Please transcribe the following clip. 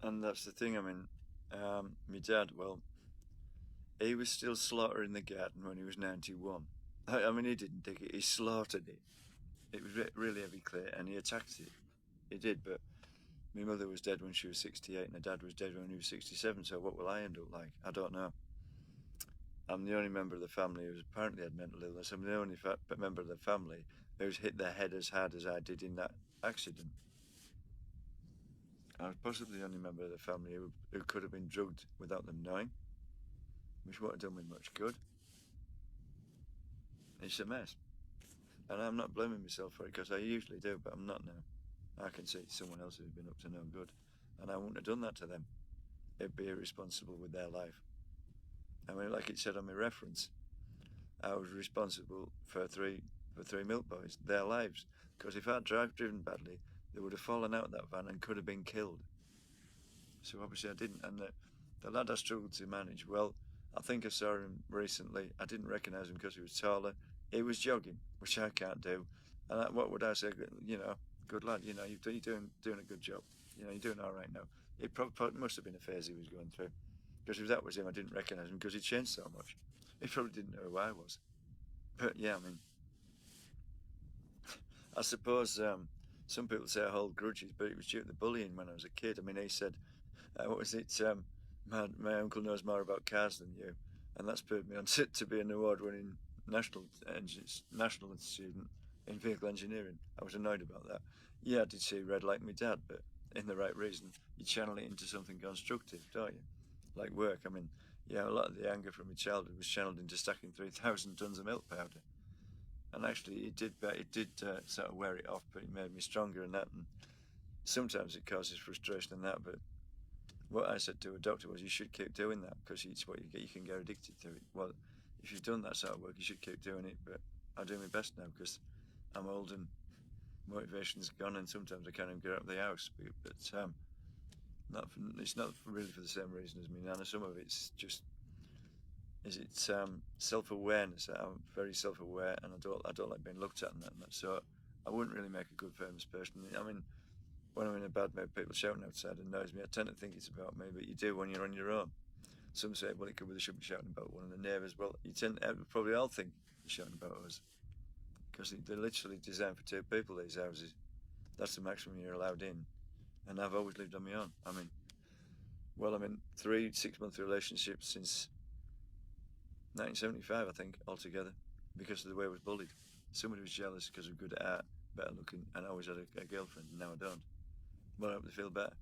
And that's the thing. I mean, my dad, well, he was still slaughtering the garden when he was 91. I mean, he didn't dig it, he slaughtered it. It was really heavy clay, and he attacked it. He did, but my mother was dead when she was 68, and my dad was dead when he was 67. So what will I end up like? I don't know. I'm the only member of the family who's apparently had mental illness. I'm the only member of the family who's hit their head as hard as I did in that accident. I was possibly the only member of the family who could have been drugged without them knowing, which wouldn't have done me much good. It's a mess. And I'm not blaming myself for it because I usually do, but I'm not now. I can see someone else who's been up to no good. And I wouldn't have done that to them. It'd be irresponsible with their life. I mean, like it said on my reference, I was responsible for three milk boys, their lives. Because if I'd driven badly, they would have fallen out of that van and could have been killed. So obviously I didn't. And the lad I struggled to manage, well, I think I saw him recently. I didn't recognise him because he was taller. He was jogging, which I can't do. And what would I say? You know, good lad. You know, you're doing a good job. You know, you're doing all right now. It probably must have been a phase he was going through. Because if that was him, I didn't recognise him because he changed so much. He probably didn't know who I was. But yeah, I mean, I suppose some people say I hold grudges, but it was due to the bullying when I was a kid. I mean, he said, what was it? My uncle knows more about cars than you, and that's put me on to be an award-winning national student in vehicle engineering. I was annoyed about that. Yeah, I did see red like my dad, but in the right reason. You channel it into something constructive, don't you? Like work. I mean, yeah, a lot of the anger from my childhood was channeled into stacking 3,000 tons of milk powder, and actually it did sort of wear it off, but it made me stronger and that. And sometimes it causes frustration and that, but what I said to a doctor was, you should keep doing that because it's what you get. You can get addicted to it. Well, if you've done that sort of work, you should keep doing it. But I do my best now because I'm old and motivation's gone, and sometimes I can't even get out of the house. But it's not really for the same reason as me nana. Some of it's just self-awareness. I'm very self-aware, and I don't like being looked at and that. So I wouldn't really make a good famous person. I mean, when I'm in a bad mood, people shouting outside annoys me. I tend to think it's about me, but you do when you're on your own. Some say, well, it could be they should be shouting about one of the neighbours. Well, you tend to probably all think they're shouting about us because they're literally designed for two people, these houses. That's the maximum you're allowed in. And I've always lived on my own. I mean, well, I'm in 3 6-month relationships since 1975, I think, altogether, because of the way I was bullied. Somebody was jealous because I'm good at art, better looking, and I always had a girlfriend, and now I don't. Well, I hope they feel better.